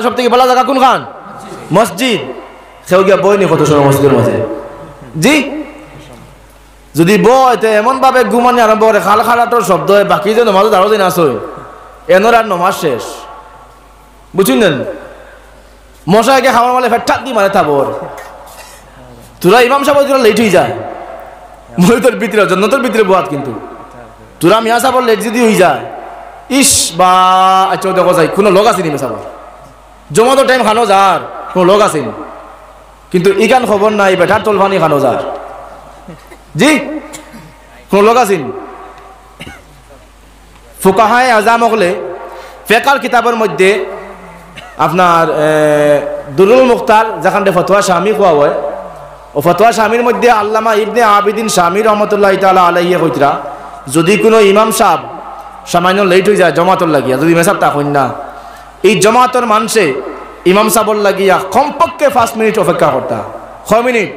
সব থেকে ভালো জায়গা কোন খান? মসজিদ। সেও গিয়া বই নি কত সময় মসজিদের মাঝে? জি, যদি বই তো এমন ভাবে ঘুমানি আরম্ভ করে, খাল খালাটোর শব্দ হয়, বাকি যে নমাজ আরো দিন আসো এনর আর নমাজ শেষ। বুঝছেন? মশাইকে খাওয়ার মালে ফেট দি মানে থাবর তোরা ইমাম সাহেব তোরা লেট হয়ে যায় মই তোর ভিতরে জন্নতর ভিতরে বোয়াত, কিন্তু তোরা মিয়া সাহেব লেট যদি হয়ে যায় ইস বা আচ্ছা দেখো যাই কোনো লোক আসেনি মিয়া সাহেব জমাতো টাইম খানো যার কোনো লোক আসেনি, কিন্তু ইকান খবর নাই বেটার তোলফানি খানো যার। জি, কোনো লোক আসেনি। ফুকাহায়ে আযাম হলে ফিকহর কিতাবের মধ্যে আপনার দুরুল মুখতার যেখানে ফতোয়া শামি কোয়া হয়, ও ফতোয়া শামির মধ্যে আল্লামা ইবনে আবিদিন শামি রহমতুল্লাহি তাআলা আলাইহি কইতরা, যদি কোনো ইমাম সাহেব সামান্য লেট হয়ে যায় জমাতর লাগিয়া, যদি মেসাব তা হইন না, এই জমাতর মানুষে ইমাম সাহেবর লাগিয়া কমপক্ষে 5 মিনিট অপেক্ষা করতা। কয় মিনিট?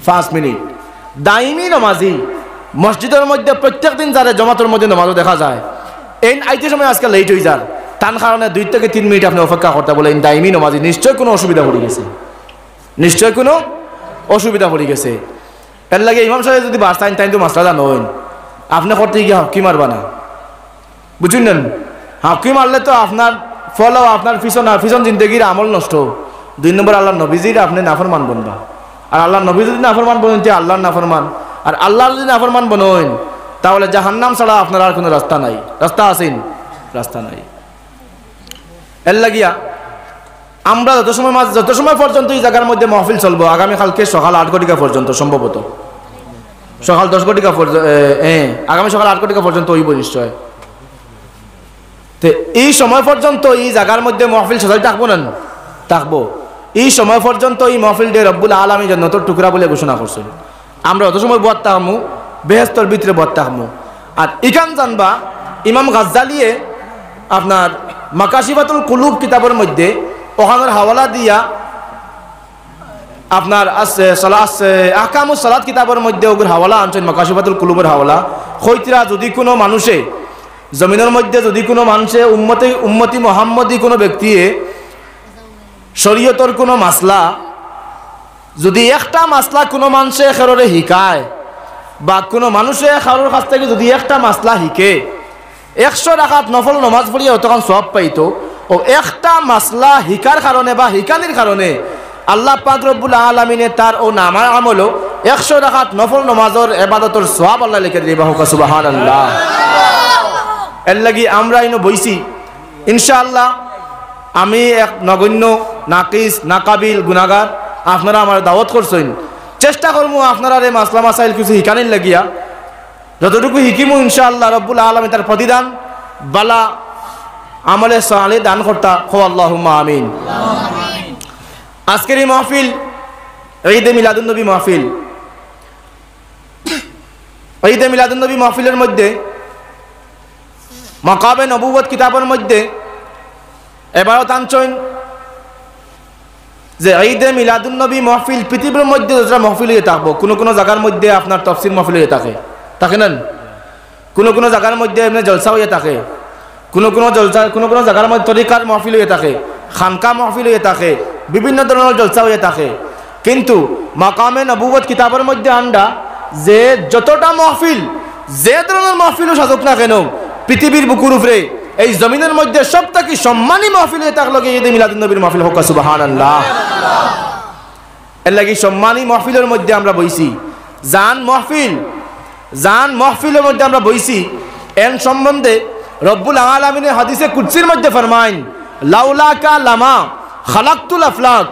5 মিনিট। দাইমি নমাজি মসজিদের মধ্যে প্রত্যেক দিন যারা জমাতর মধ্যে নমাজও দেখা যায়, এই আইতে সময় আজকে লেট হয়ে যান, তার কারণে 2 থেকে 3 মিনিট আপনি অপেক্ষা করতে বলেন দাইমি নমাজি, নিশ্চয় কোনো অসুবিধা পড়ে গেছে, নিশ্চয় কোনো অসুবিধা পড়ে গেছে। এর লাগে ইমাম সাহেব যদি বাস টাইম তো মাসলা নয়, আপনি করতে গিয়ে হাঁকি মারবা না। বুঝলেন? হাঁকি মারলে তো আপনার ফলো আপনার পিছন জিন্দগির আমল নষ্ট। 2 নম্বর আল্লাহ নবীজির আপনি নাফরমান বনবা, আর আল্লাহ নবী যদি নাফরমান বনেন আল্লাহর নাফরমান, আর আল্লাহর যদি নাফরমান বনেন তাহলে জাহান্নাম ছাড়া আপনার আর কোনো রাস্তা নাই। রাস্তা আছেন? রাস্তা নাই। এর লাগিয়া আমরা যত সময় পর্যন্ত এই জায়গার মধ্যে মাহফিল চলবো, আগামীকালকে সকাল 8 ঘটিকা পর্যন্ত, সম্ভবত সকাল 10 ঘটিকা আগামী সকাল 8 ঘটিকা পর্যন্ত হইব নিশ্চয়। তো এই সময় পর্যন্ত এই জায়গার মধ্যে মাহফিল সজাই থাকবো না? থাকবো। এই সময় পর্যন্ত এই মাহফিল ডে রব্বুল আলামিন জান্নাতুর টুকরা বলে ঘোষণা করছেন। আমরা অত সময় বয়াত থাকমু, বেহেশতের ভিতরে বয়াত থাকমু। আর ইখান জানবা ইমাম গাজ্জালিয়ে আপনার মাকাশিফাতুল কুলুব কিতাবের মধ্যে ওখানের হাওয়ালা দিয়া আপনার আছে আহকামুস সালাত কিতাবের মধ্যে ওগুর হাওয়ালা আনছেন, মাকাশিফাতুল কুলুবের হাওয়ালা। খৈতরা যদি কোনো মানুষে জমিনের মধ্যে যদি কোনো মানুষে উম্মতি মুহাম্মদী কোনো ব্যক্তিয়ে শরীয়তর কোনো মাসলা যদি একটা মাসলা কোনো মানুষে খেররে শিকায়, বা কোনো মানুষে কারোর কাছ থেকে যদি একটা মাসলা শিখে 100 রাকাত নফল নমাজ পড়িয়া তখন সওয়াব পাইতো, ও একটা মাসলা শিকার কারণে বা শিকানির কারণে আল্লাহ পাক রব্বুল আলামিনে তার ও নামার আমলও 100 রাকাত নফল নমাজের ইবাদতের সওয়াব আল্লাহ লিখে দিবা। হোক সুবহানাল্লাহ। এর লাগি আমরা ইনো বইছি ইনশাআল্লাহ। আমি এক নগণ্য নাকিস নাকাবিল গুনাহগার, আপনারা আমার দাওয়াত করছেন, চেষ্টা করবো আপনারা এই মাসলা মাসাইল কিছু শিকানির লাগিয়া যতটুকু শিকিমু ইনশাআল্লাহ রব্বুল আলামিন তার প্রতিদান বালা আমলে সালে দান করতা। হো আল্লাহুম্মা আমিন। আজকের এই মাহফিল ঈদে মিলাদুন নবী মাহফিল। ঈদে মিলাদুন নবী মাহফিলের মধ্যে মাকাবে নবুয়ত কিতাবের মধ্যে এবারও টানছেন যে ঈদে মিলাদুন নবী মাহফিল পৃথিবীর মধ্যে যেটা মাহফিল হয়ে থাকবো, কোনো কোনো জায়গার মধ্যে আপনার তাফসীর মাহফিল হয়ে থাকে না, কোনো কোনো জায়গার মধ্যে এমনি জলসা হয়ে থাকে, কোনো কোনো জায়গার মধ্যে তরিকার মাহফিল হয়ে থাকে, খানকা মাহফিল হয়ে থাকে, বিভিন্ন ধরনের জলসা হয়ে থাকে। কিন্তু মাকামে নবুয়ত কিতাবের মধ্যে আন্ডা যে যতটা মাহফিল যে ধরনের মাহফিলও সাজুক না কেন পৃথিবীর বুকুর উপরে এই জমিনের মধ্যে সবথেকে সম্মানী মাহফিল হয়ে থাকলো ঈদে মিলাদুন নবীর মাহফিল। হোক সুবহানাল্লাহ। এর লাগি সম্মানী মাহফিলের মধ্যে আমরা বইছি, জান মাহফিলের মধ্যে আমরা বইছি। এর সম্বন্ধে রব্বুল আলামিন হাদিসে কুদসির মধ্যে ফরমাইন, লাউলাকা লামা খালাকতুল আফলাক।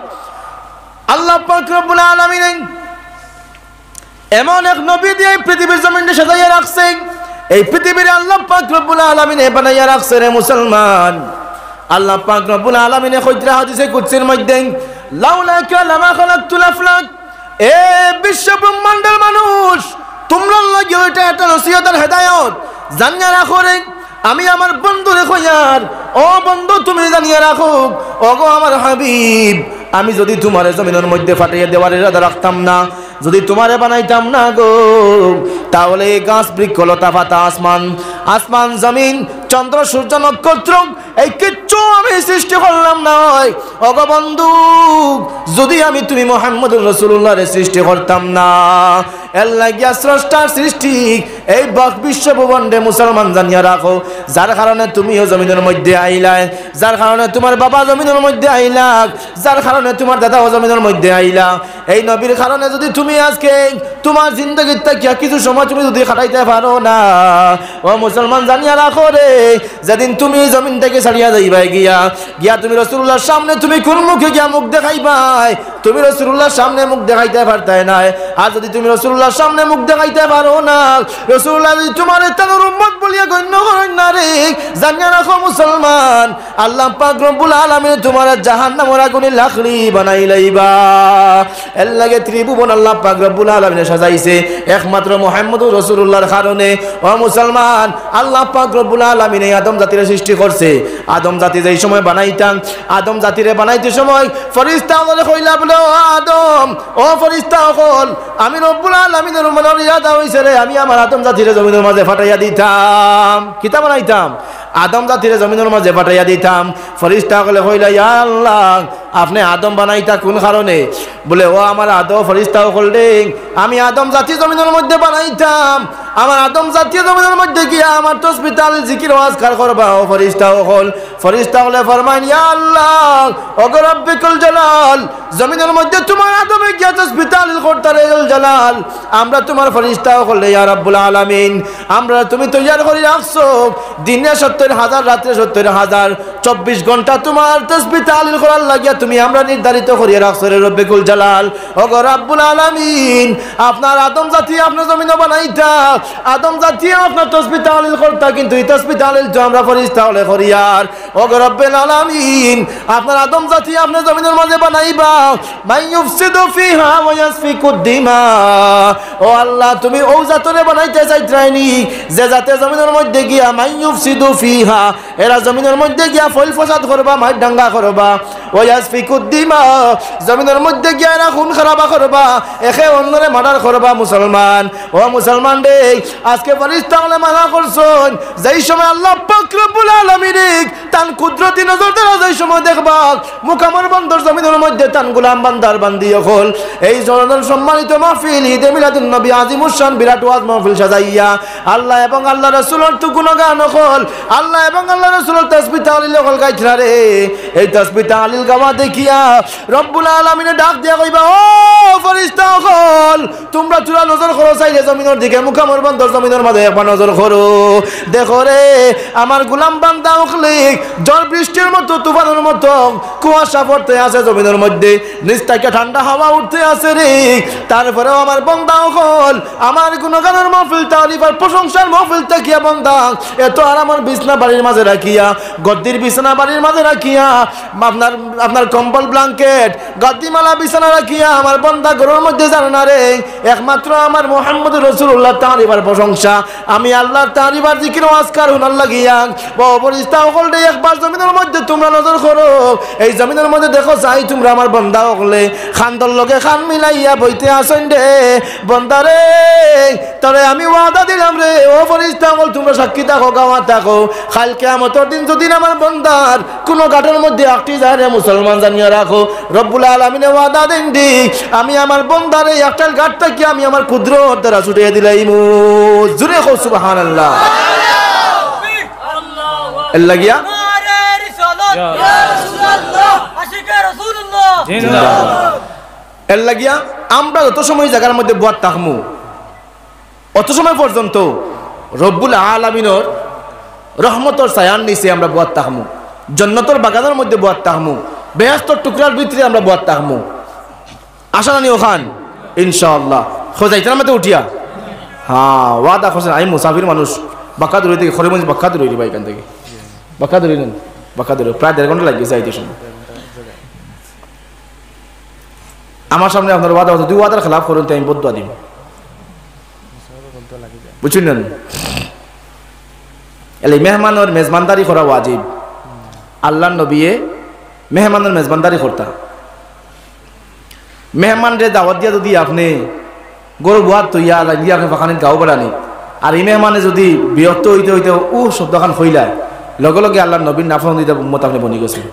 আল্লাহ পাক রব্বুল আলামিন এমন এক নবী দিয়ে পৃথিবীর জমিনটা সাজাইয়া রাখছে, এই পৃথিবীর আল্লাহ পাক রব্বুল আলামিন বানাইয়া রাখছে রে মুসলমান। আল্লাহ পাক রব্বুল আলামিন কইরা হাদিসে কুদসির মধ্যে, লাউলাকা লামা খালাকতুল আফলাক। এ বিশ্ব ব্রহ্মাণ্ডের মানুষ, তোমরা লাগি ওইটা একটা নসিহত আর হেদায়েত জানিয়া রাখো রে। আমি আমার বন্ধু রে কইয়ার, ও বন্ধু তুমি জানিয়া রাখো, ওগো আমার হাবিব, আমি যদি তোমার জমিনের মধ্যে ফাটিয়ে দেওয়ার ইরাদা রাখতাম না, যদি তোমারে বানাইতাম না গো, তাহলে গাছ বৃক্ষ লতা পাতা আসমান জমিন চন্দ্র সূর্য নক্ষত্র এই কিচ্ছু আমি সৃষ্টি করলাম না। ওগো বন্ধু, যদি আমি তুমি মুহাম্মদুর রাসূলুল্লাহর সৃষ্টি করতাম না, এর লাগিয়া স্রষ্টার সৃষ্টি এই বিশ্ব ভুবনে মুসলমান জানিয়া রাখো, যার কারণে তুমিও জমিনের মধ্যে আইলাই, যার কারণে তোমার বাবা জমিনের মধ্যে আইলা, যার কারণে তোমার দাদাও জমিনের মধ্যে আইলা, এই নবীর কারণে যদি তুমি আজকে তোমার জিন্দগির থেকে কিছু সময় তুমি যদি কাটাইতে পারো না, ও মুসলমান জানিয়া রাখো রে, যেদিন তুমি জমিন থেকে ছাড়িয়া যাইবাই গিয়া তুমি রাসূলুল্লাহর সামনে তুমি কোন মুখে গিয়া মুখ দেখাইবাই? তুমি রাসূলুল্লাহর সামনে মুখ দেখাইতে পারতাই না। আর যদি তুমি রাসূলুল্লাহর সামনে মুখ দেখাইতে পারো না, রাসূলুল্লাহ যদি তোমার তার উম্মত বলিয়া গণ্য করেন না রে, জানিয়া রাখো মুসলমান, আল্লাহ পাক রব্বুল আলামিন তোমার জাহান্নামের আগুনে লাকড়ি বানাই লাইবা। এর লাগে ত্রিভুবন আল্লাহ পাক রব্বুল আলামিন সাজাইছে একমাত্র মুহাম্মদুর রাসূলুল্লাহর কারণে। ও মুসলমান, আল্লাহ পাক রব্বুল আলামিন এই আদম জাতির সৃষ্টি করছে। আদম জাতি যেই সময় বানাইতাম, আদম জাতিরে বানাইতে সময় ফেরেশতা আমারে কইলা বলে, ও আদম, ও ফেরেশতা হল, আমি রব্বুল আলামিনের মনের ইরাদা হইছে রে, আমি আমার আদম জাতিরে জমিনের মাঝে ফাটাইয়া দিতাম। কিতা বানাইতাম? আদম জাতিরে জমিনের মাঝে ফাটাইয়া দিতাম। ফেরেশতা হলে কইলা, ইয়া আল্লাহ, আপনি আদম বানাইতা কোন কারণে? বলে, ও আমার আদম ফেরেশতা হল রে, আমি আদম জাতি জমিনের মধ্যে বানাইতাম, আমার আদম জাতীয় জমিনের মধ্যে গিয়া আমার তাসবিহ তাহলিল জিকির ওয়াজকার করবা। ও ফেরেশতা হল, ফেরেশতা হলে ফরমান, ইয়া আল্লাহ, ওগো রব্বিকুল জালাল, জমিনের মধ্যে তোমার আদমে গিয়া তাসবিহ তাহলিল করতারে জালাল, আমরা তোমার ফেরেশতা হল ইয়া রাব্বুল আলামিন, আমরা তুমি তৈয়ার করে রাখছো দিনে ৭০,০০০, রাতে ৭০,০০০, ২৪ ঘন্টা তোমার তাসবিহ তাহলিল করার লাগিয়া তুমি আমরা নির্ধারিত করিয়া রাখছো রে রব্বিকুল জালাল। ওগো রাব্বুল আলামিন, আপনার আদম জাতি আপনার জমিনে বানাইতা, আদম জাতি আপনার তাসবিহ তাহলিল করতা, কিন্তু এই তাসবিহ তাহলিল তো আমরা ফেরেশতা হলে করি। আর ওগো রব্বুল আলামিন, আপনার আদম জাতি আপনার জমিনের মাঝে বানাইবা, মান ইউফসিদু ফিহা ওয়া ইয়াসফিকুদ দিমা। ও আল্লাহ, তুমি ও জাতরে বানাইতে চাইত্রাইনি যে জাতে জমিনের মধ্যে গিয়া মান ইউফসিদু ফিহা, এরা জমিনের মধ্যে গিয়া ফল ফসাদ করবা, মার ডাঙ্গা করবা, ওয়া ইয়াসফিকুদ দিমা, জমিনের মধ্যে গিয়া এরা খুন খারাপ করবা, একে অন্যরে মার্ডার করবা। মুসলমান, ও মুসলমান রে, আজকে ফেরেশতা হলে মানা করছেন, যেই সময় আল্লাহ পাক রব্বুল আলামিন তান কুদরতি নজর দ্বারা যেই সময় দেখবা মুকামের বন্দর জমিনের মধ্যে তান গোলাম বান্দার বান্দি হল, এই জনগণ সম্মানিত মাহফিল ঈদে মিলাদুন নবী আজিমুস শান বিরাট ওয়াজ মাহফিল সাজাইয়া আল্লাহ এবং আল্লাহ রাসূলের তো গুণগান হল, আল্লাহ এবং আল্লাহ রাসূলের তাসবিহ তাহলিল হল গাইছরা রে। এই তাসবিহ তাহলিল গাওয়া দেখিয়া রব্বুল আলামিনে ডাক দিয়া কইবা, ও ফেরেশতা হল, তোমরা চূড়া নজর করো চাইলে জমিনের দিকে, মুকামের বন্দর জমিনের মাঝে একবার নজর করো, দেখো রে আমার গোলাম বান্দা হলে জল বৃষ্টির মতো তুফানের মতো কুয়াশা পড়তে আছে জমিনের মধ্যে, নিচ থেকে ঠান্ডা হাওয়া উঠতে আছে রে, তারপরেও আমার বান্দা হল আমার গুণগানের মাহফিল তারিফ আর প্রশংসার মাহফিল তাকিয়া বান্দা এত আর আমার বিছনা বাড়ির মাঝে রাখিয়া, গদ্দির বিছনা বাড়ির মাঝে রাখিয়া, আপনার কম্বল ব্ল্যাঙ্কেট গদ্দিমালা বিছানা রাখিয়া আমার বান্দা ঘরের মধ্যে জানে না রে, একমাত্র আমার মুহাম্মদুর রাসূলুল্লাহ তারিফার প্রশংসা, আমি আল্লাহর তারিফার জিকির ওয়াজকার হুনার লাগিয়া ফেরেশতা হল রে, একবার জমিনের মধ্যে তোমরা নজর করো, এই জমিনের মধ্যে দেখো চাই তোমরা আমার বান্দা হলে খান্দর লগে খান মিলাইয়া বইতে আসেন রে, বান্দারে তরে আমি ওয়াদা দিলাম রে, ও ফেরেশতা হল তোমরা সাক্ষী থাকো, গাওয়া থাকো, কাল কিয়ামতের দিন যদি আমার বান্দার কোনো ঘাটের মধ্যে একটি যায় রে, মুসলমান জানিয়া রাখো রব্বুল আলামিনে ওয়াদা দেন দি, আমি আমার বান্দারে একটা ঘাট থেকে আমি আমার কুদরত দ্বারা ছুটিয়ে দিলাইমু। জোরে কও সুবহানাল্লাহ। এর লাগিয়া এর লাগিয়া আমরা যত সময় জায়গার মধ্যে বুয়াত থাকমু অত সময় পর্যন্ত রব্বুল আলামিনের রহমতর ছায়ার নিচে আমরা বুয়াত থাকমু, জান্নাতের বাগানের মধ্যে বুয়াত থাকমু, বেহেশতের টুকরার ভিতরে আমরা বুয়াত থাকমু। আশা নানি ওখান ইনশাআল্লাহ খোঁজাইতার মধ্যে উঠিয়া, হ্যাঁ ওয়াদা করছেন, আমি মুসাফির মানুষ, বাক্কাদুরি থেকে খরিমগঞ্জ বাক্কাদুরি বা এখান থেকে বাক্কাদুরি নেন, বাক্কাদুরি প্রায় ১.৫ ঘন্টা লাগিয়েছে আইতে সময়। আমার সামনে আপনার ওয়াদা হতো, ২ ওয়াদার খেলাফ করুন তাই আমি বদুয়া দিব, বুঝছেন? এলে মেহমানের মেজবানদারি করা ওয়াজিব, আল্লাহর নবিয়ে মেহমানের মেজবানদারি করতা, মেহমানরে দাওয়াত দিয়া যদি আপনি গরু বুয়াত তৈয়া দিয়ে আপনি ফাঁকানির গাও বেড়ানি, আর এই মেহমানে যদি বিরক্ত হইতে হইতে শব্দখান হইলায় লগে লগে আল্লাহ নবীর নাফরমানিতা উম্মত আপনি বনি গেছেন।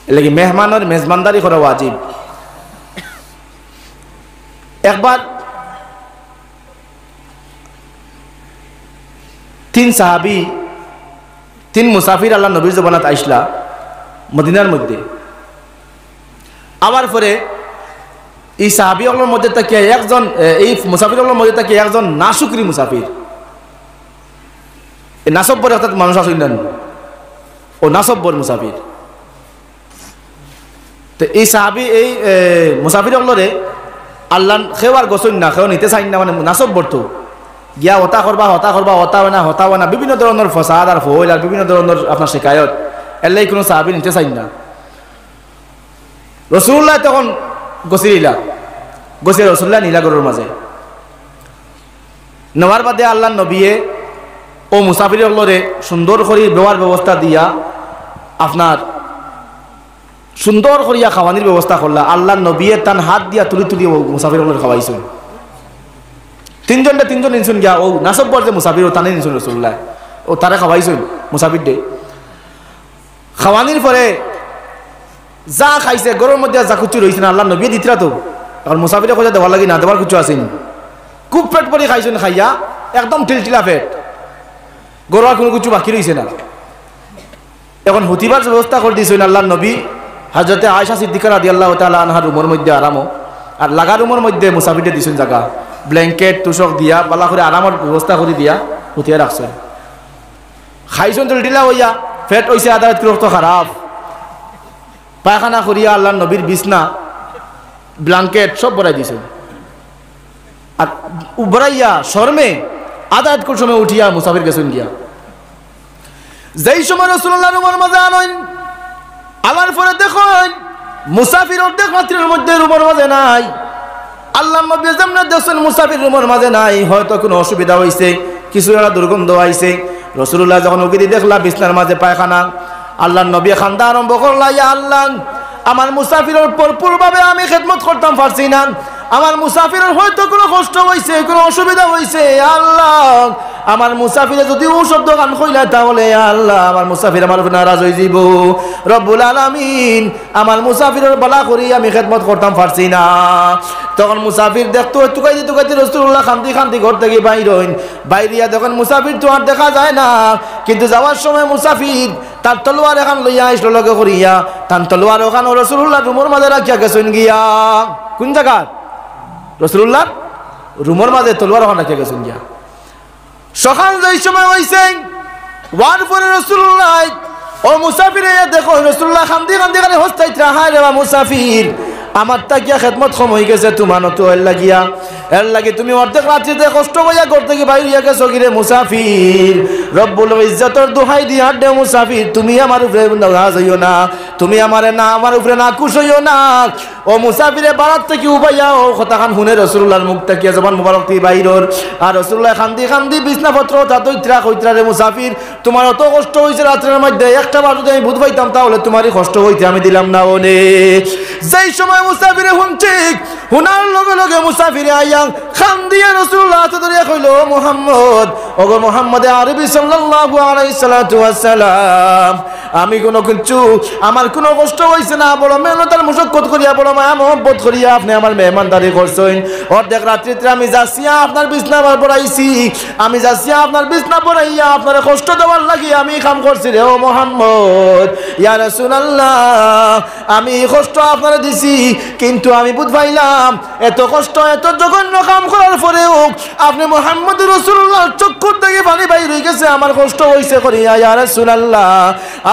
এর লাগি মেহমানের মেজবানদারি করা ওয়াজিব। একবার 3 সাহাবী 3 মুসাফির আল্লাহ নবীর জবানাত আইসলা মদিনার মধ্যে। আবার পরে এই সাহাবীগুলোর মধ্যে থেকে একজন, এই মুসাফিরগুলোর মধ্যে থেকে একজন নাশুকরি মুসাফির, এই নাসব্বর অর্থাৎ মানুষ আসেন না, ও নাসব্বর মুসাফির। তো এই সাহাবী এই মুসাফিরগুলোরে আল্লাহ খেওয়ার গোসন না, খেও নিতে চাই না, মানে নাসব্বর তো গিয়া হতা করবা হতা না বিভিন্ন ধরনের ফসাদ আর ফল আর বিভিন্ন ধরনের আপনার শিকায়ত, এলাই কোনো সাহাবী নিতে চাই না। রাসূলুল্লাহ তখন গছিয়ে রাসূলুল্লাহ নীলা গরুর মাঝে নেওয়ার বাদে আল্লাহ নবীয়ে ও মুসাফিরগুলোরে সুন্দর করে বেওয়ার ব্যবস্থা দিয়া আপনার সুন্দর করিয়া খাওয়ানির ব্যবস্থা করলা। আল্লাহ নবীয়ে তান হাত দিয়া তুলি তুলি ও মুসাফিরগুলোর খাওয়াইছেন। 3জন নিনছুন গিয়া ও নাসব্বর যে মুসাফির ও টানে নিনছুন রাসূলুল্লাহ, ও তারা খাওয়াইছেন মুসাফির দে। খাওয়ানির পরে যা খাইছে গরুর মধ্যে যা কুচু রয়েছে না আল্লাহ নবী দিতরা তো, এখন মুসাফিরে কোথায় দেওয়ার লাগি না দেওয়ার কিছু আসেনি, খুব পেট পরে খাইছেন, খাইয়া একদম টিলটিলা পেট, গরু আর কোনো কিছু বাকি রয়েছে না। এখন হুতিবার ব্যবস্থা করে দিয়েছেন আল্লাহ নবী। হযরতে আয়েশা সিদ্দিকা রাদিয়াল্লাহু তাআলা আনহার রুমের মধ্যে আরামও আর লাগা রুমের মধ্যে মুসাফিরে দিয়েছেন জায়গা, ব্ল্যাঙ্কেট তুষক দিয়া পালা করে আরামের ব্যবস্থা করে দিয়া হুতিয়া রাখছেন। খাইছেন টিলটিলা হইয়া, পেট হইছে আদালত রক্ত খারাপ, পায়খানা করিয়া আল্লাহ নবীর বিছনা ব্ল্যাঙ্কেট সব বড়াই দিয়েছেন। আর বড়াইয়া শর্মে আদালত কোন সময় উঠিয়া মুসাফির গেছেন গিয়া। যেই সময় রাসূলুল্লাহ রুমের মাঝে আনেন, আনার পরে দেখেন মুসাফির অর্ধেক রাত্রির মধ্যে রুমের মাঝে নাই। আল্লাহ নবী যেমন দেখছেন মুসাফির রুমের মাঝে নাই, হয়তো কোনো অসুবিধা হয়েছে, কিছু একটা দুর্গন্ধ আইছে। রাসূলুল্লাহ যখন উকি দিয়ে দেখলা বিছনার মাঝে পায়খানা, আল্লাহ নবী খান্দা আরম্ভ করলা, ইয়া আল্লাহ, আমার মুসাফিরের ভরপুরভাবে আমি খেদমত করতাম পারছি না, আমার মুসাফিরের হয়তো কোনো কষ্ট হয়েছে, কোনো অসুবিধা হয়েছে, আল্লাহ আমার মুসাফিরে যদি ঔষধ দোকান কইলা তাহলে আল্লাহ আমার মুসাফির আমার উপর নারাজ হয়ে যাব। রব্বুল আলামিন আমার মুসাফিরের বালা করি আমি খেদমত করতাম পারছি না। তখন মুসাফির দেখতো টুকাইতে রাসূলুল্লাহ খান্দি ঘর থেকে বাইরিয়া দেখেন মুসাফির তো আর দেখা যায় না, কিন্তু যাওয়ার সময় মুসাফির তার তলোয়ার এখন লইয়া আসলো লগে করিয়া, তার তলোয়ার ওখানে রাসূলুল্লাহ রুমের মাঝে রাখিয়া গেছেন গিয়া। কোন জায়গা? রাসূলুল্লাহ রুমের মাঝে তলোয়ার ওখানে রাখিয়া গেছেন গিয়া। সকাল যেই সময় হয়েছে ওয়ার পরে রাসূলুল্লাহ ও মুসাফিরে দেখো রাসূলুল্লাহ খান্দি খানে হস্তাইতে, হায় রে মুসাফির আমার তাকিয়া খেদমত কম হয়ে গেছে, তোমার তো এর লাগে তুমি অর্ধেক রাত্রিতে কষ্ট হইয়া ঘর থেকে বাইরে গেছো গিরে মুসাফির। রব্বুল ইজ্জতের দোহাই দিয়া দে মুসাফির, তুমি আমার উপরে নারাজ হইও না, তুমি আমার উপরে নাখুশ হইও না। ও মুসাফিরে বারাত থেকে উবাইয়া ও কথাখান শুনে রাসূলুল্লাহর মুখ তাকিয়া জবান মুবারক দিয়ে বাইরর, আর রাসূলুল্লাহ খান্দি বিছনাপত্র তাতইত্রা কইত্রা, রে মুসাফির তোমার অত কষ্ট হয়েছে রাত্রের মধ্যে, একটা বার যদি আমি বুঝ পাইতাম তাহলে তোমারই কষ্ট হইতে আমি দিলাম না ওনে। যেই সময় মুসাফিরে শুনছে, হুনার লগে লগে মুসাফিরে আইয়া খান দিয়ে রাসূলুল্লাহ ধরিয়া কইল, মুহাম্মদ, ওগো মুহাম্মদ আরবি সাল্লাল্লাহু আলাইহি সাল্লাতু ওয়াসসালাম, আমি কোনো কিছু আমার কোনো কষ্ট হইছে না, বড় মেহনতার মুশাক্কত করিয়া বড় মায়া মহব্বত করিয়া আপনি আমার মেহমানদারি করছেন। অর্ধেক রাত্রিতে আমি যাচ্ছিয়া আপনার বিছনা পড়াইছি, আমি যাচ্ছিয়া আপনার বিছনা পড়াইয়া আপনার কষ্ট দেওয়ার লাগি আমি কাম করছি রে ও মুহাম্মদ। ইয়া রাসূলুল্লাহ, আমি কষ্ট আপনারা দিছি, কিন্তু আমি বুঝ পাইলাম এত কষ্ট এত জঘন্য কাম করার পরেও আপনি মুহাম্মদ রাসূলুল্লাহ চক্ষুর থেকে পানি বাইর হয়ে গেছে, আমার কষ্ট হইছে করিয়া। ইয়া রাসূলুল্লাহ,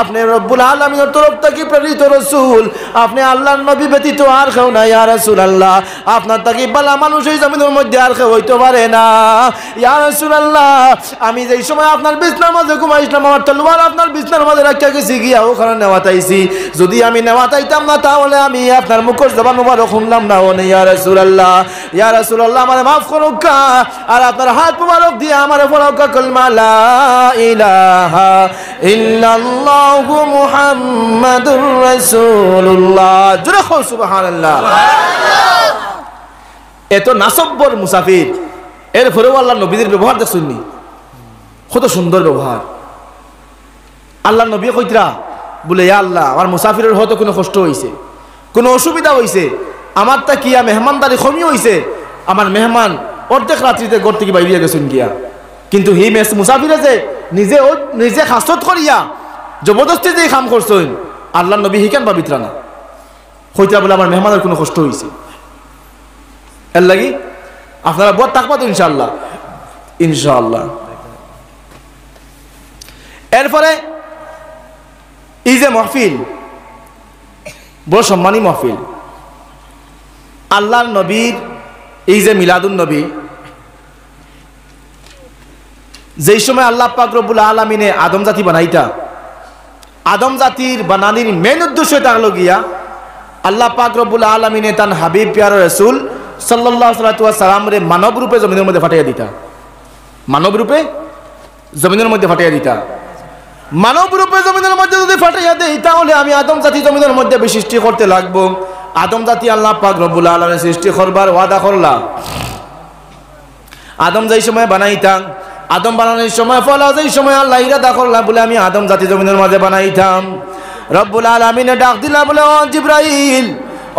আপনি রব্বুল আলামিনের তরফ থেকে প্রেরিত রাসূল, আপনি আল্লাহর নবী ব্যতীত আর কেউ নাই। ইয়া রাসূলুল্লাহ, আপনার থেকে বালা মানুষ এই জমিনের মধ্যে আর কেউ হইতে পারে না। ইয়া রাসূলুল্লাহ, আমি যেই সময় আপনার বিছনার মাঝে ঘুমাইছিলাম, আমার তলোয়ার আপনার বিছনার মাঝে রাখিয়া গেছি গিয়া ওখানে নেওয়াতাইছি, যদি আমি নেওয়াতাইতাম না তাহলে আমি আপনার মুখের জবান মুবারক শুনলাম না ও ইয়া রাসূলুল্লাহ। ইয়া রাসূলুল্লাহ, আমারে মাফ করুক আর আপনার হাত মুবারক দিয়ে আমারে ফরক কলমা লা ইলাহা ইল্লাল্লাহু মুহাম্মাদুর রাসূলুল্লাহ, জোরে কও সুবহানাল্লাহ। এত নাসব্বর মুসাফির, এরপরেও আল্লাহ নবীদের ব্যবহার দেখছেননি, কত সুন্দর ব্যবহার। আল্লাহ নবী কইতরা বলে ইয়া আল্লাহ আমার মুসাফিরের হয়তো কোনো কষ্ট হয়েছে, কোনো অসুবিধা হয়েছে, আমার তা কিয়া মেহমানদারি কমি হয়েছে, আমার মেহমান অর্ধেক রাত্রিতে ঘর থেকে বাইরিয়া গেছেন গিয়া, কিন্তু হি মুসাফিরে যে নিজে হাসত করিয়া জবরদস্তি যে কাম করছেন আল্লাহ নবী হিকেন বা বিতরা না কইতরা বলে আমার মেহমানের কোনো কষ্ট হয়েছে। এর লাগি আপনারা বড় থাকবা তো ইনশাআল্লাহ, ইনশাআল্লাহ। এরপরে এই যে মাহফিল বড় সম্মানী মাহফিল, আল্লাহর নবীর এই যে মিলাদুন নবী, যেই সময় আল্লাহ পাক রব্বুল আলামিনে আদম জাতি বানাইতা, আদম জাতির বানানির মেন উদ্দেশ্য থাকলো গিয়া আল্লাহ পাক রব্বুল আলামিনে তান হাবিব প্যারা রাসূল সাল্লাল্লাহু আলাইহি ওয়াসাল্লাম রে মানব রূপে জমিনের মধ্যে ফাটাইয়া দিতা, মানব রূপে জমিনের মধ্যে ফাটাইয়া দিতা। মানব রূপে জমিনের মধ্যে যদি ফাটাইয়া দেই তাহলে আমি আদম জাতি জমিনের মধ্যে সৃষ্টি করতে লাগবো। আদম জাতি আল্লাহ পাক রব্বুল আলামিন সৃষ্টি করবার ওয়াদা করলাম। আদম যেই সময় বানাইতাম, আদম বানানোর সময় ফলা যেই সময় আল্লাহ ইরাদা করলাম বলে আমি আদম জাতি জমিনের মাঝে বানাইতাম, রব্বুল আলামিনে ডাক দিলা বলে ও জিবরাইল,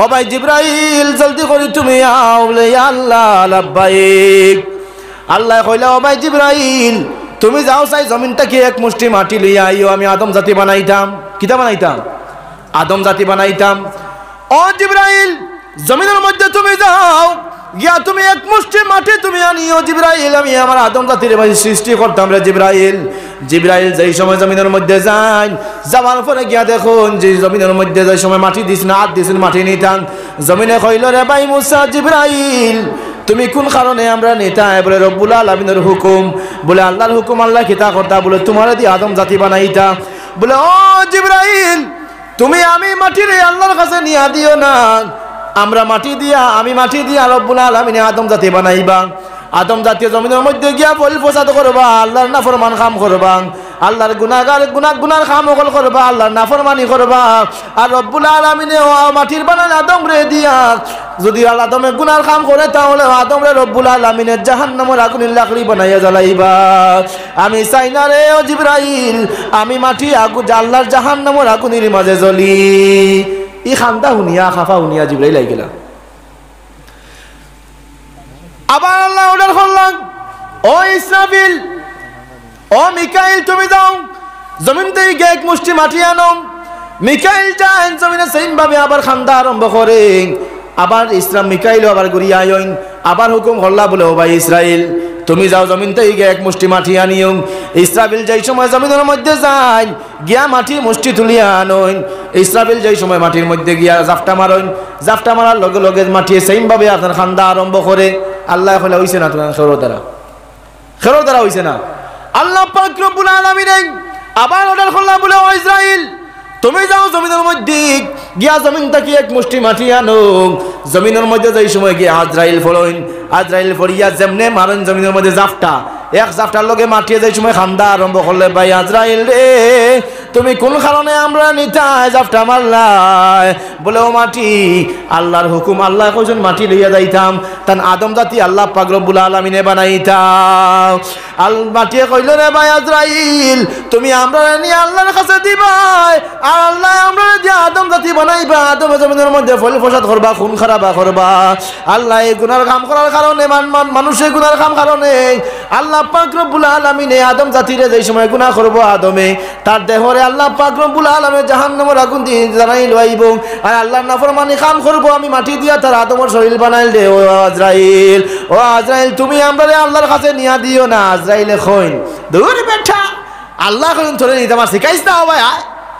ও ভাই জিবরাইল জলদি করে তুমি আও। বলে ইয়া আল্লাহ লাব্বাইক। আল্লাহ কইলা ও ভাই জিবরাইল তুমি যাও চাই জমিনটাকে এক মুষ্টি মাটি লইয়া আইও, আমি আদম জাতি বানাইতাম। কিতা বানাইতাম? আদম জাতি বানাইতাম। ও জিবরাইল জমিনের মধ্যে তুমি যাও গিয়া তুমি এক মুষ্টি মাটি তুমি আনিও জিবরাইল, আমি আমার আদম জাতির সৃষ্টি করতাম রে জিবরাইল। জিবরাইল যেই সময় জমিনের মধ্যে যান, যাওয়ার পরে গিয়া দেখুন যে জমিনের মধ্যে যে সময় মাটি দিস না হাত দিস মাটি নিতাম, জমিনে কইল রে ভাই মুসা জিবরাইল তুমি কোন কারণে আমরা নেতা? বলে রব্বুল আলামিনের হুকুম। বলে আল্লাহর হুকুম আল্লাহ কিতা করতা? বলে তোমার দিয়ে আদম জাতি বানাইতা। বলে ও জিবরাইল তুমি আমি মাটির আল্লাহর কাছে নিয়া দিও না, আমরা মাটি দিয়া আমি মাটি দিয়া রব্বুল আলামিনে আদম জাতি বানাইবা। আদম জাতীয় জমিনের মধ্যে গিয়া ফল ফসাদ করবা, আল্লাহর নাফরমান কাম করবা, আল্লাহর গুনার কাম অকল করবা, আল্লাহর নাফরমানি করবা। আর রব্বুল আলামিনে ও মাটির বানান আদম রে দিয়া যদি আদমে গুনার কাম করে তাহলে আদম রে রব্বুল আলামিনের জাহান্নামের আগুনের লাকড়ি বানাইয়া জ্বালাইবা। আমি চাই না রে ও জিবরাইল আমি মাটি আল্লাহর জাহান্নামের আগুনের মাঝে জ্বলি। ই খান্দা হুনিয়া খাফা হুনিয়া জিবরাইল আই গেলা। আবার আল্লাহ অর্ডার করলেন ও ইসরাফিল ও মিকাইল তুমি যাও জমিন থেকে এক মুষ্টি মাটি আনো। মিকাইল যান জমিনে সেইম ভাবে আবার খান্দা আরম্ভ করে। আবার ইসলাম মিকাইল আবার ঘুরিয়া আইন, আবার হুকুম হল্লা বলে ও ভাই ইসরাইল তুমি যাও জমিন থেকে এক মুষ্টি মাটি আনিও। ইসরাফিল যেই সময় জমিনের মধ্যে যায় গিয়া মাটির মুষ্টি তুলিয়া আনইন। ইসরাফিল যেই সময় মাটির মধ্যে গিয়া জাফটা মারইন, জাফটা মারার লগে লগে মাটি সেইম ভাবে আপনার খান্দা আরম্ভ করে। আল্লাহ কইলা হইছে না তোমার খেরো দ্বারা হইছে না। আল্লাহ পাক রব্বুল আলামিন আবার অর্ডার করলাম বলে ও ইসরাইল তুমি যাও জমিনের মধ্যে গিয়া জমিন থেকে এক মুষ্টি মাটি আনো। জমিনের মধ্যে যেই সময় গিয়া আজরাইল ফলইন, আজরাইল ফরিয়া যেমনে মারেন জমিনের মধ্যে জাফটা, এক জাফটার লগে মাটিয়ে যেই সময় খান্দা আরম্ভ করলে ভাই আজরাইল রে তুমি কোন কারণে আমরা নিতাই জাফটা মারলাই? বলে ও মাটি আল্লাহর হুকুম, আল্লাহ কইছেন মাটি লইয়া যাইতাম, তান আদম জাতি আল্লাহ পাক রব্বুল আলামিনে বানাইতাম। মাটিয়ে কইল রে ভাই আজরাইল তুমি আমরা নিয়ে আল্লাহর কাছে দিবাই, আর আল্লাহ আমরা দিয়ে আদম জাতি বানাইবা, আদম জমিনের মধ্যে ফল ফসাদ করবা, খুন খারাপা করবা। আল্লাহ এই গুনার কাম করার কারণে মানুষের গুনার কাম কারণে আল্লাহ পাক রব্বুল আলামিনে আদম জাতিরে যেই সময় গুনাহ করবো আদমে তার দেহরে আল্লাহ পাক রব্বুল আলামিন জাহান্নামের আগুন দিয়ে জ্বালাই লইব। আর আল্লাহর নাফরমানি কাম করবো আমি মাটি দিয়া তার আদমের শরীর বানাইল দে। ও আজরাইল ও আজরাইল তুমি আমরা আল্লাহর কাছে নিয়া দিও না। আজরাইলে কইন দূর বেটা আল্লাহ কইন ধরে নিতে আমার শিখাইছ না ভাই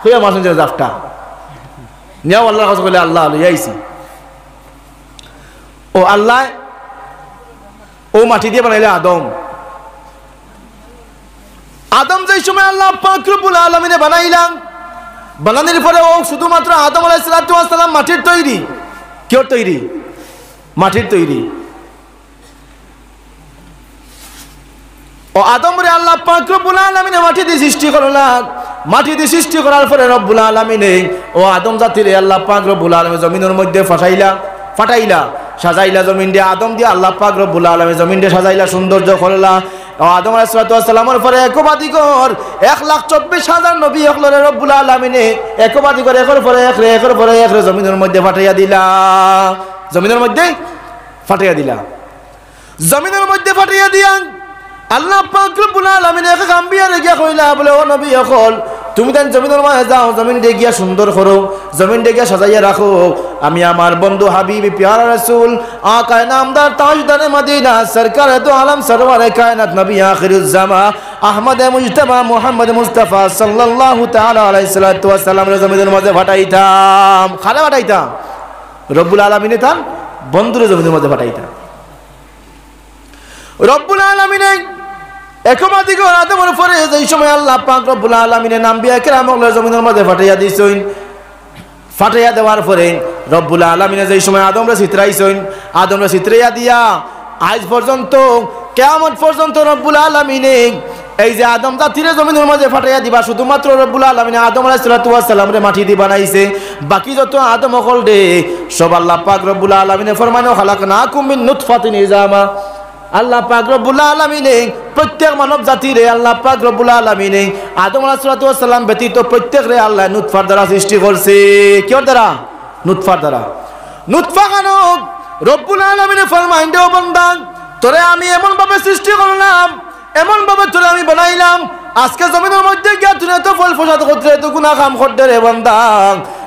হইয়া মাসুন যে জাফটা নিয়াও আল্লাহর কাছে কইলে আল্লাহ লইয়াইছি। ও আল্লাহ ও মাটি দিয়ে বানাইলে আদম। আদম যেই সময় আল্লাহ পাক রব্বুল আলামিনে বানাইলাম, বানানোর পরে ও শুধুমাত্র আদম আলাইহিস সালাতু ওয়াস সালাম মাটির তৈরি। কির তৈরি? মাটির তৈরি। ও আদম রে আল্লাহ পাক রব্বুল আলামিনে মাটি দিয়ে সৃষ্টি করলেন। মাটি দিয়ে সৃষ্টি করার পরে রব্বুল আলামিনে ও আদম জাতিরে আল্লাহ পাক রব্বুল আলামিন জমিনের মধ্যে ফাটাইলা সাজাইলা জমিন দিয়ে আদম দিয়ে আল্লাহ পাক রব্বুল আলামিন জমিন দিয়ে সাজাইলা সৌন্দর্য করলা। আদম আলাইহিস সালামের পরে একবাদিগর 1,24,000 নবী হলরে রব্বুল আলামিনে একবাদিগর একের পরে এক রে জমিনের মধ্যে ফাটাইয়া দিলা, জমিনের মধ্যে ফাটাইয়া দিলা। জমিনের মধ্যে ফাটাইয়া দিয়া আল্লাহ পাক রব্বুল আলামিন এক আম্বিয়ারে গিয়া কইলা বলে ও নবী হল তুমি তান জমিনের মাঝে যাও, জমিন দিয়ে গিয়া সুন্দর করো, জমিন দিয়ে গিয়া সাজাইয়া রাখো। আমি আমার বন্ধু হাবিবি প্যারা রাসূল আকা নামদার তাজদারে মদিনা সরকারে তো আলম সরওয়ারে কায়নাত নবী আখিরুজ জামা আহমদ মুজতবা মুহাম্মদ মুস্তাফা সাল্লাল্লাহু তাআলা আলাইহি সাল্লাতু ওয়াস সালাম জমিনের মাঝে ফাটাইতাম, খালে ফাটাইতাম রব্বুল আলামিনে তান বন্ধুরে জমিনের মাঝে ফাটাইতাম। রব্বুল আলামিনে একমাদিগর আদমের পরে যেই সময় আল্লাহ পাক রব্বুল আলামিনের আম্বিয়া কিরামগুলো জমিনের মধ্যে ফাটাইয়া দিছেন, ফাটাইয়া দেওয়ার পরে রব্বুল আলামিনে যেই সময় আদমরে চিত্রাইছেন, আদমরে চিত্রাইয়া দিয়া আজ পর্যন্ত কিয়ামত পর্যন্ত রব্বুল আলামিনে এই যে আদম জাতিরে জমিনের মধ্যে ফাটাইয়া দিবা শুধুমাত্র রব্বুল আলামিনে আদম আলাইহিস সালাম রে মাটি দি বানাইছে, বাকি যত আদম হল দে সব আল্লাহ পাক রব্বুল আলামিনে ফরমানো খালাকনাকুম মিন নুতফাতিন ইজামা। আল্লাহ পাক রব্বুল আলামিনে প্রত্যেক মানব জাতিরে আল্লাহ পাক রব্বুল আলামিনে আদম আলাইহিস সালাম ব্যতীত প্রত্যেকরে আল্লাহ নুতফার দ্বারা সৃষ্টি করছে। কির দ্বারা? নুতফার দ্বারা। নুতফা কেন? রব্বুল আলামিনে ফরমাইন দেও বান্দা তোরে আমি এমন ভাবে সৃষ্টি করলাম, এমন ভাবে তোরে আমি বানাইলাম, আজকে জমিনের মধ্যে গিয়া তুই এত ফল ফসাদ করতে এত গুনাহ কাম করতে রে বান্দা,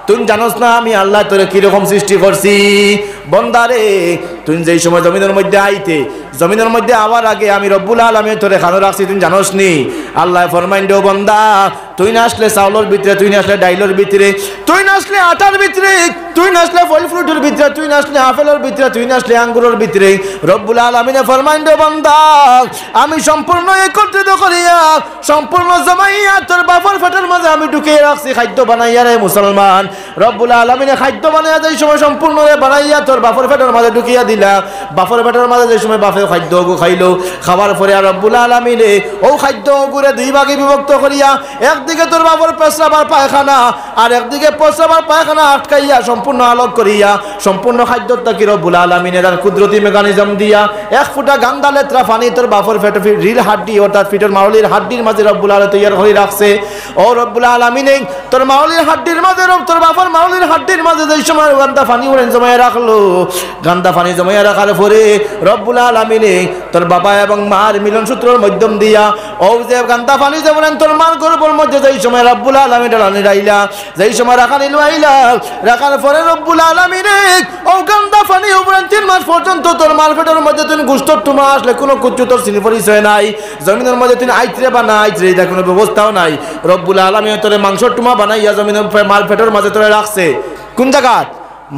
তুই জানোস না আমি আল্লাহ তোরে কিরকম সৃষ্টি করছি। বন্দারে তুই যেই সময় জমিনের মধ্যে আইতে, জমিনের মধ্যে আওয়ার আগে আমি রব্বুল আলামিন তোরে খানো রাখছি, তুই জানোস নি? আল্লাহ ফরমাইন দেও বান্দা তুই না আসলে চাউলের ভিতরে, তুই না আসলে ডাইলের ভিতরে, তুই না আসলে আটার ভিতরে, তুই না আসলে ফল ফ্রুটের ভিতরে, তুই না আসলে আপেলের ভিতরে, তুই না আসলে আঙ্গুরের ভিতরে, রব্বুল আলামিনে ফরমাইন দেও বান্দা আমি সম্পূর্ণ একত্রিত করিয়া সম্পূর্ণ জমাইয়া তোর বাপর পেটের মাঝে আমি ঢুকিয়ে রাখছি খাদ্য বানাইয়া রে মুসলমান। রব্বুল আলামিনে খাদ্য বানাইয়া যেই সময় সম্পূর্ণ বানাইয়া তোর বাপর পেটের মাঝে ঢুকিয়া দিলা, বাপর পেটের মাঝে যে সময় বাপে খাদ্য খাইলো, খাবার পরে আর রব্বুল আলামিনে ও খাদ্য গুরে দুই ভাগে বিভক্ত করিয়া একদিকে তোর বাপর পেশাব আর পায়খানা আর একদিকে পেশাব আর পায়খানা আটকাইয়া সম্পূর্ণ আলোক করিয়া সম্পূর্ণ খাদ্যটা কি রব্বুল আলামিনের আর কুদরতি মেকানিজম দিয়া এক ফুটা গান্দা লেত্রা পানি তোর বাপর পেটে রিল হাড্ডি অর্থাৎ পিঠের মাউলির হাড্ডির মাঝে রব্বুল আলামিন তৈরি করে রাখছে। ও রব্বুল আলামিনে তোর মাউলির হাড্ডির মাঝে তোর বাপর মাউলির হাড্ডির মাঝে যেই সময় গান্দা পানি উড়েন জমায়ে রাখলো, গান্দা পানি জমায়ে রাখার পরে রব্বুল আলামিনে তোর বাবা এবং মার মিলন সূত্রের মাধ্যম দিয়া ও যে গান্দা পানি যেমন তোর মার গর্ভের মধ্যে যেই সময় রব্বুল আলামিন রানি রাইলা, যেই সময় রাখা নিল আইলা, রাখার পরে রব্বুল আলামিনে ও গান্দা পানি উপরেন 3 মাস পর্যন্ত তোর মার পেটের মধ্যে তুই গোশত টুমা আসলে কোনো কুচ্ছু তোর চিনি পরিচয় নাই, জমিনের মধ্যে তুই আইত্রে বা না আইত্রে এটা কোনো ব্যবস্থাও নাই। রব্বুল আলামিন তোরে মাংস টুমা বানাইয়া জমিনের মার পেটের মাঝে তোরে রাখছে। কোন জায়গাত?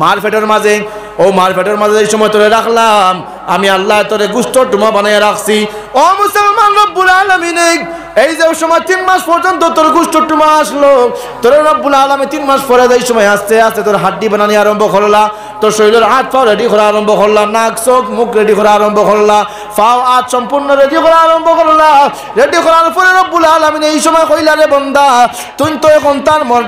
মার পেটের মাঝে। ও মার পেটের মাঝে এই সময় তোরে রাখলাম আমি আল্লাহ তোরে গোশত টুমা বানাইয়া রাখছি। ও মুসলমান রব্বুল আলামিনে এই যে সময় 3 মাস পর্যন্ত তোর গোশত টুমা আসলো, তোর রব্বুল আলামিন 3 মাস পরে এই সময় আস্তে আস্তে তোর হাড্ডি বানানি আরম্ভ করলা, তোর শরীরের হাত পা রেডি করা আরম্ভ করলা, নাক চোখ মুখ রেডি করা আরম্ভ করলা, পাও হাত সম্পূর্ণ রেডি করা আরম্ভ করলা। রেডি করার পরে রব্বুল আলামিন এই সময় কইলা রে বান্দা তুই তো এখন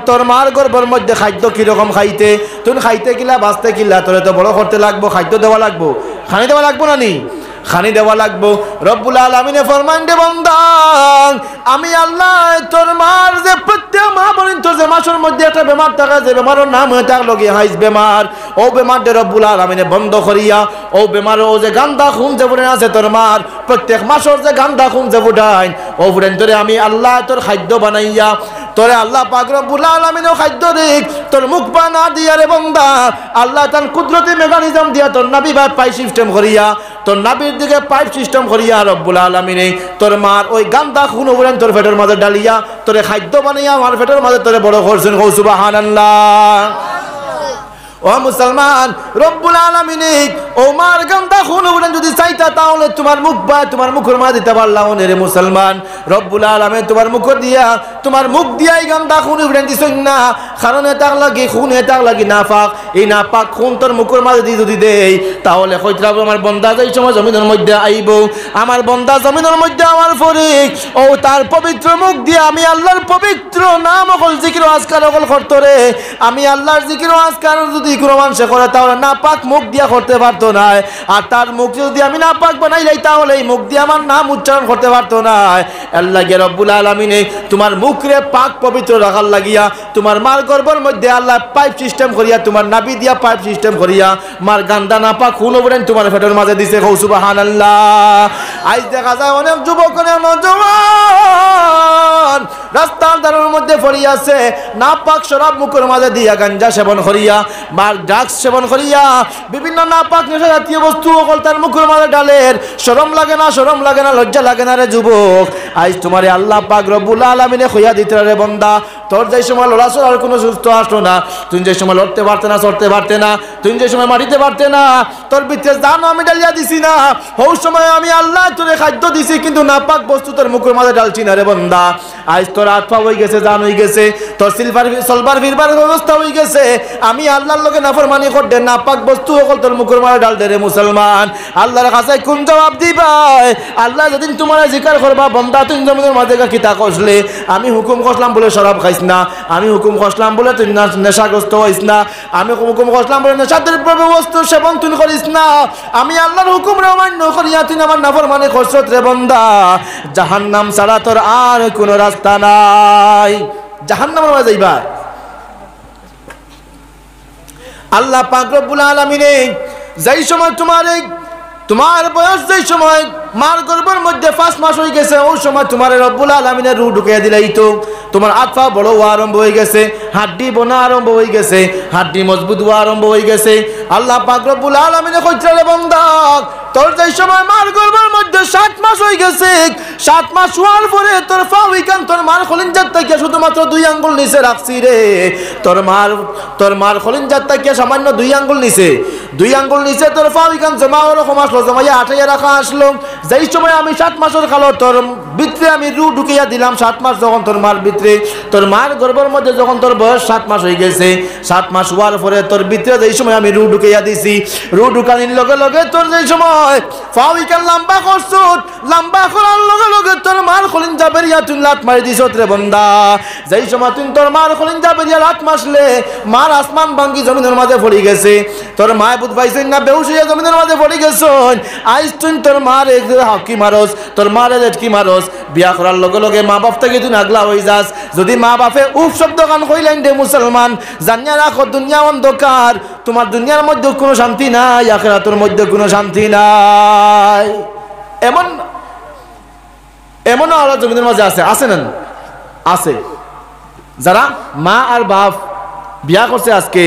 তোর মার গর্ভের মধ্যে খাদ্য কিরকম খাইতে, তুই খাইতে কিলা বাঁচতে কিলা, তোরে তো বড় করতে লাগবো, খাদ্য দেওয়া লাগবো, খানি দেওয়া লাগবো না নি? খানি দেওয়া লাগবো। রব্বুল আলামিনে ফরমান দে বান্দা আমি আল্লাহ তোর মার যে প্রত্যেক মা বলেন তোর যে মাসের মধ্যে একটা বেমার থাকে, যে বেমারের নাম হয়ে থাকলো কি হাইস বেমার, ও বেমার দে রব্বুল আলামিনে বন্ধ করিয়া ও বেমার ও যে গান্দা খুন যে বুড়েন আছে তোর মার প্রত্যেক মাসের যে গান্দা খুন যে বুড়াইন ও বুড়েন তোরে আমি আল্লাহ তোর খাদ্য বানাইয়া তোরে আল্লাহ পাক রব্বুল আলামিন খাদ্য দিক তোর মুখ বানা দিয়া রে বান্দা আল্লাহ তার কুদরতি মেকানিজম দিয়া তোর নাবি বা পাইপ সিস্টেম করিয়া তোর নাবির দিকে পাইপ সিস্টেম করিয়া রব্বুল আলামিনে তোর মার ওই গান্দা খুন উড়েন তোর পেটের মাঝে ডালিয়া তোরে খাদ্য বানাইয়া আমার পেটের মাঝে তোরে বড় করছেন। কও সুবহানাল্লাহ। ও মুসলমান রব্বুল আলামিন ও মার গান্দা খুন উড়েন যদি চাইতা তাহলে তোমার মুখ বা তোমার মুখের মাঝে দিতে পারলাম রে মুসলমান। রব্বুল আলামিন তোমার মুখ দিয়া তোমার মুখ দিয়াই গান্দা খুন উড়েন দিছেন না, কারণ এটা লাগি খুন এটা লাগি নাপাক, এই নাপাক খুন তোর মুখের মাঝে দিয়ে যদি দেই তাহলে কইরা আমার বন্দা যেই সময় জমিনের মধ্যে আইব, আমার বন্দা জমিনের মধ্যে আমার ফরিক ও তার পবিত্র মুখ দিয়ে আমি আল্লাহর পবিত্র নাম অকল জিকির আজকার করতো রে, আমি আল্লাহর জিকির আজকার যদি কোনো মানুষে করে তাহলে নাপাক মুখ দিয়া করতে পারতো পারতো না, আর তার মুখ যদি আমি না পাক বানাইলাই তাহলে এই মুখ দিয়ে আমার নাম উচ্চারণ করতে পারতো না। আল্লাহ রব্বুল আলামিনে তোমার মুখরে পাক পবিত্র রাখার লাগিয়া তোমার মার গর্ভের মধ্যে আল্লাহ পাইপ সিস্টেম করিয়া, তোমার নাভি দিয়া পাইপ সিস্টেম করিয়া মার গান্দা না পাক খুন ওপরেন তোমার পেটের মাঝে দিছে। কও সুবহানাল্লাহ। আজ দেখা যায় অনেক যুবক অনেক নওজওয়ান রাস্তার ধারের মধ্যে পড়ে আছে, না পাক শরাব মুখের মাঝে দিয়া গাঞ্জা সেবন করিয়া বা ড্রাগস সেবন করিয়া বিভিন্ন না পাক নেশা জাতীয় বস্তু সকল তার মুখের মাঝে ডালের। শরম লাগে না, শরম লাগে না, লজ্জা লাগে না রে যুবক? আজ তোমারে আল্লাহ পাক রব্বুল আলামিনে কইয়া দিতে রে বান্দা, তোর যে সময় লড়াচড়ার কোনো সুস্থ আসলো না, তুই যে সময় লড়তে পারতে না, চড়তে পারতে না, তুই যে সময় মাটিতে পারতে না, তোর ভিতরে জানো আমি ডালিয়া দিছি না, ওই সময় আমি আল্লাহ তোরে খাদ্য দিছি, কিন্তু না পাক বস্তু তোর মুখের মাঝে ডালছি না রে বান্দা। আজ তোর হাত পা হয়ে গেছে, জান হয়ে গেছে, তোর সলবার ফিরবার ব্যবস্থা হয়ে গেছে, আমি আল্লাহর লোকে নাফরমানি করতে না পাক বস্তু সকল তোর মুখের মাঝে ডাল দে রে মুসলমান। আল্লাহর কাছে কোন জবাব দিবাই? আল্লাহ যেদিন তোমার জিকার করবা, বান্দা তুই জমিনের মাঝে কিতা কষলে, আমি হুকুম কষলাম বলে শরাব খাইস না, আমি হুকুম কষলাম বলে তুই নেশাগ্রস্ত হইস না, আমি হুকুম কষলাম বলে নেশাদের বস্তু সেবন তুই করিস না, আমি আল্লাহর হুকুম রে অমান্য করিয়া তুই আমার নাফরমানি করছত রে বান্দা, জাহান্নাম ছাড়া তোর আর কোনো রাস্তা নাই, জাহান্নামের মাঝে যাইবা। আল্লাহ পাক রব্বুল আলামিনে যেই সময় তোমার বয়স যেই সময় মার গর্ভের মধ্যে 5 মাস হয়ে গেছে, ওই সময় তোমার রব্বুল আলামিনের রূহ ঢুকিয়ে দিলাই তো তোমার আত্মা বড় হওয়া আরম্ভ হয়ে গেছে, হাড্ডি বোনা আরম্ভ হয়ে গেছে, হাড্ডি মজবুত হওয়া আরম্ভ হয়ে গেছে। আল্লাহ পাক রব্বুল আলামিনে কইছে রে বান্দা, তোর যেই সময় মার গর্ভের মধ্যে 7 মাস হয়ে গেছে, 7 মাস হওয়ার পরে তোর ফাউইকান তোর মার খলিঞ্জাত থেকে শুধুমাত্র 2 আঙ্গুল নিচে রাখছি রে, তোর মার খলিঞ্জাত থেকে সামান্য 2 আঙ্গুল নিচে, 2 আঙ্গুল নিচে তোর ফাউইকান জমা ওরকম আসলো, জমাইয়া আটাইয়া রাখা আসলো। যেই সময় আমি 7 মাসের কালো তোর ভিতরে আমি রূহ ঢুকিয়া দিলাম, 7 মাস যখন তোর মার ভিতরে, তোর মার গর্ভের মধ্যে যখন তোর বয়স 7 মাস হয়ে গেছে, 7 মাস হওয়ার পরে তোর ভিতরে যেই সময় আমি রূহ ঢুকিয়া দিছি, রূহ ঢুকানির লগে লগে তোর যেই সময় ফাউইকান লম্বা করছত, লম্বা করার লগে লগে তোর মার খলিঞ্জা বেরিয়া তুই লাত মারি দিছত রে বান্দা। যেই সময় তুই তোর মার খলিঞ্জা বেরিয়া লাত মারলে, মার আসমান ভাঙ্গি জমিনের মাঝে পড়ে গেছে, তোর মায় বুধ পাইছেন না, বেহুশ হইয়া জমিনের মাঝে পড়ে গেছেন। আইস তুই তোর মার হাকি মারস, তোর মারে কি মারস, বিয়া করার লগে লগে মা বাপ থেকে তুই আগলা হয়ে যাস। যদি মা বাপে উফ শব্দ গান কইলেন রে মুসলমান, জানিয়া রাখো দুনিয়া অন্ধকার, তোমার দুনিয়ার মধ্যে কোনো শান্তি নাই, আখিরাতের মধ্যে কোনো শান্তি নাই। এমন আল্লাহ জমিনের মাঝে আছে না? আছে। যারা মা আর বাপ বিয়া করছে আজকে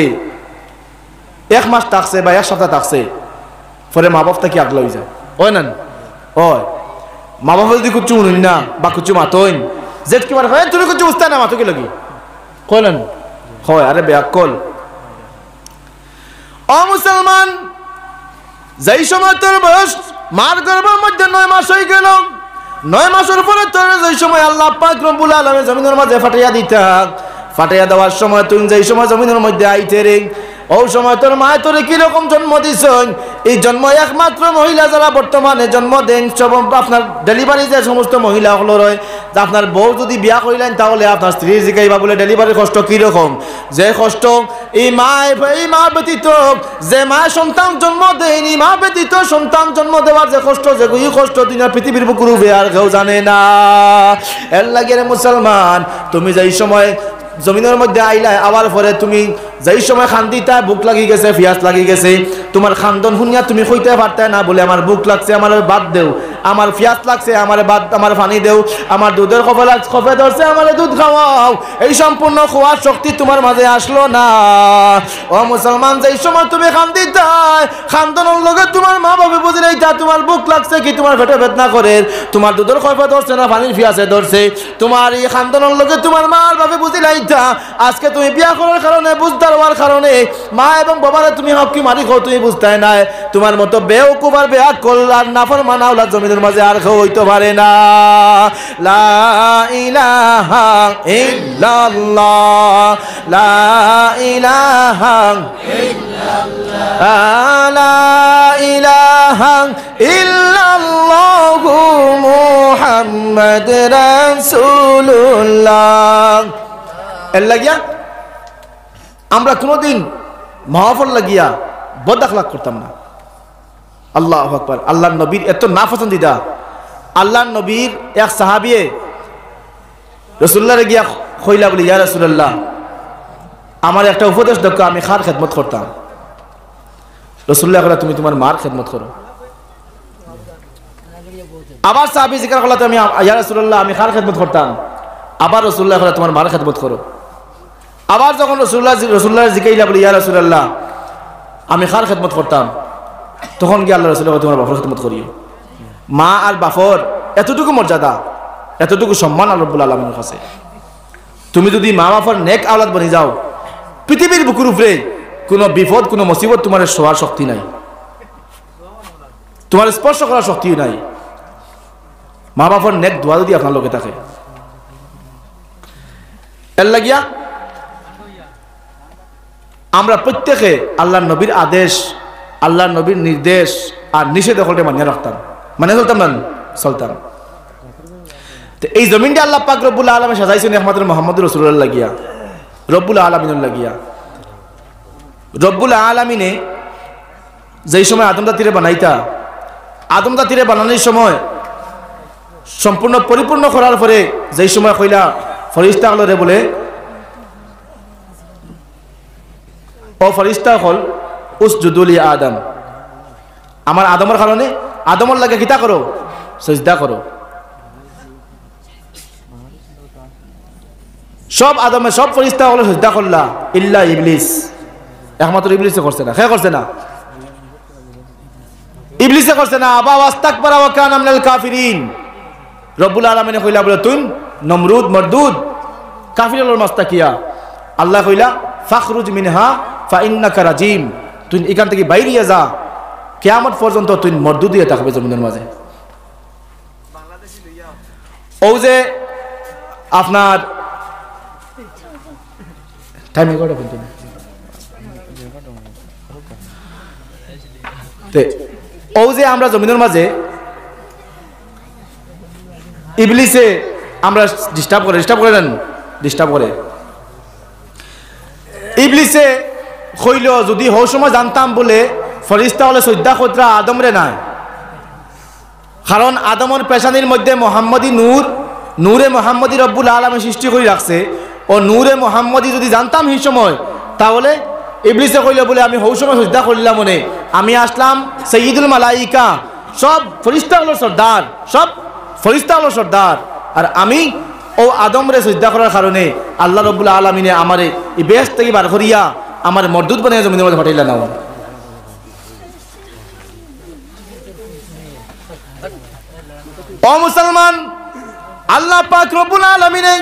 1 মাস থাকছে বা 1 সপ্তাহ থাকছে, পরে মা বাপ থেকে আগলা হয়ে যায়, ওই না? ওই মা বাপ যদি কুচু উনুন না বা কুচু মাতইন, জেট কি মারে তুমি কুচু বুঝতে না, মাতো কি লাগি কইলেন হয়? আরে বেয়াক্কল। ও মুসলমান, যেই সময় তোর বয়স মার গর্ভের মধ্যে 9 মাস হয়ে গেল, 9 মাসের পরে তোর যেই সময় আল্লাহ পাক রব্বুল আলামিন জমিনের মাঝে ফাটাইয়া দিতা, ফাটাইয়া দেওয়ার সময় তুই যেই সময় জমিনের মধ্যে আইতে রে, ওই সময় তোর মা তোরে কিরকম জন্ম দিছেন, এই জন্ম একমাত্র মহিলা যারা বর্তমানে জন্ম দেন, সব আপনার ডেলিভারি যে সমস্ত মহিলা হলো রয়, আপনার বউ যদি বিয়া করিলেন তাহলে আপনার স্ত্রী জিগাইবা বলে ডেলিভারির কষ্ট কিরকম, যে কষ্ট এই মা ব্যতীত যে মা সন্তান জন্ম দেন, এই মা ব্যতীত সন্তান জন্ম দেওয়ার যে কষ্ট, যে এই কষ্ট দুনিয়া পৃথিবীর বুকুর উপরে আর কেউ জানে না। এর লাগে রে মুসলমান, তুমি যেই সময় জমিনের মধ্যে আইলা, আবার পরে তুমি যেই সময় খান্দিতা, বুক লাগি গেছে, পিয়াস লাগি গেছে, তোমার খান্দন শুনিয়া তুমি কইতে পারতে না বলে আমার বুক লাগছে, আমার বাদ দেও, আমার পিয়াস লাগছে, আমার বাদ, আমার পানি দেও, আমার দুধের কফে ধরছে, আমার দুধ খাওয়াও, এই সম্পূর্ণ খোয়ার শক্তি তোমার মাঝে আসলো না। ও মুসলমান, যেই সময় তুমি খান্দিতা, খান্দনের লগে তোমার মা বাবা বুঝলাইতা তোমার বুক লাগছে কি, তোমার পেটে বেদনা করে, তোমার দুধের কফে ধরছে না পানির পিয়াসে ধরছে, তোমার এই খান্দনের লগে তোমার মার বাবা বুঝলাইতা। আজকে তুমি বিয়া করার কারণে, বুঝতে হওয়ার কারণে মা এবং বাবারে তুমি হকি মারি খাও, তুমি বুঝতে নাই, তোমার মতো বেওকুফ আর বেআক্কল আর নাফরমান আওলাদ জমিনের মাঝে আর কেউ হইতে পারে না। লা ইলাহা ইল্লাল্লাহ, লা ইলাহা ইল্লাল্লাহ, লা ইলাহা ইল্লাল্লাহু মুহাম্মাদুর রাসূলুল্লাহ। এর লাগিয়া আমরা কোনোদিন মাহফিল লাগিয়া বদ আখলাক করতাম না, আল্লাহু আকবার। আল্লাহর নবীর এত নাপসন্দিদা, আল্লাহর নবীর এক সাহাবিয়ে রাসূলুল্লাহরে গিয়া কইলা বলি, ইয়া রাসূলুল্লাহ, আমার একটা উপদেশ দরকার, আমি খার খেদমত করতাম। রাসূলুল্লাহ কইলা, তুমি তোমার মার খেদমত করো। আবার সাহাবী জিজ্ঞাসা করলা, তুমি ইয়া রাসূলুল্লাহ, আমি খার খেদমত করতাম। আবার রাসূলুল্লাহ কইলা, তোমার মার খেদমত করো। আবার যখন রাসূলুল্লাহ জিজ্ঞাসা বলি, ইয়া রাসূলুল্লাহ, আমি খার খেদমত করতাম, তখন গিয়ে আল্লাহ রাসূলুল্লাহ তোমার বাপের খেদমত করিও। মা আর বাপর এতটুকু মর্যাদা, এতটুকু সম্মান আল্লাহ রাব্বুল আলামিনের কাছে। তুমি যদি মা বাপর নেক আওলাদ বনে যাও, পৃথিবীর বুকুর উপরে কোনো বিপদ, কোনো মুসিবত তোমার সহার শক্তি নাই, তোমার স্পর্শ করার শক্তি নাই। মা বাপর নেক দোয়া যদি আপনার লোকে থাকে, এর লাগিয়া আমরা প্রত্যেকে আল্লাহর নবীর আদেশ, আল্লাহর নবীর নির্দেশ আর নিষেধ সকলকে মানিয়ে রাখতাম, মানে চলতাম না, চলতাম। তো এই জমিনটা আল্লাহ পাক রব্বুল আলামিন সাজাইছেন একমাত্র মুহাম্মদ রাসূলুল্লাহ লাগিয়া, রব্বুল আলামিনের লাগিয়া। রব্বুল আলামিনে যেই সময় আদম জাতিরে বানাইতা, আদম জাতিরে বানানোর সময় সম্পূর্ণ পরিপূর্ণ করার পরে যেই সময় কইলা ফরিস্তা হলরে বলে, ও ফরিস্তা হল উসজুদু লি আদম, আমার আদমের কারণে আদমের লাগে কিতা করো, সিজদা করো। সব আদমে সব ফরিস্তা হল সিজদা করলা, ইল্লা ইবলিস, একমাত্র ইবলিসে করছে না। খেয়ে করছে না, ইবলিসে করছে না। আবা ওয়াস্তাকবারা ওয়া কানা মিনাল কাফিরিন। রব্বুল আলামিন কইলা বলে, তুই নমরুদ মরদুদ কাফিরুল মাস্তাকিয়া। আল্লাহ কইলা, ফাখরুজ মিনহা ফা ইন্নাকা রাজিম, তুই এখান থেকে বাইরিয়া যা, কিয়ামত পর্যন্ত তুই মরদুদ দিয়ে থাকবে জমিনের মাঝে। ও যে আপনার টাইম কয়টা পর্যন্ত, ও যে আমরা জমিনের মাঝে ইবলিসে আমরা ডিস্টার্ব করে ইবলিসে কইল, যদি হও সময় জানতাম বলে ফরিস্তা হলে সৈদ্যা খোদ্রা আদমরে নাই, কারণ আদমের পেশানির মধ্যে মোহাম্মদী নূর, নূরে মোহাম্মদী রব্বুল আলামিন সৃষ্টি করে রাখছে। ও নূরে মোহাম্মদী যদি জানতাম এই সময়, তাহলে ইবলিসে কইল বলে আমি হৌ সময় সজ্জা করলাম, মনে আমি আসলাম সৈয়দুল মালাইকা, সব ফরিস্তা হলো সর্দার, সব ফরিস্তা হলো সর্দার, আর আমি ও আদমরে সজ্জা করার কারণে আল্লাহ রব্বুল আলামিনে আমারে এই বেশ থেকে বার করিয়া আমার মরদুদ বানিয়ে জমিনের মধ্যে পাঠাইলা নাও। ও মুসলমান, আল্লাহ পাক রব্বুল আলামিনে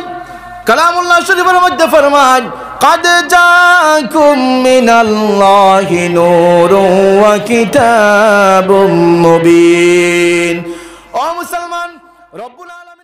কালামুল্লাহ শরীফের মধ্যে ফরমান, قد جاءكم من الله نور وكتاب مبين। ও মুসলমান, রব্বুল আলামিন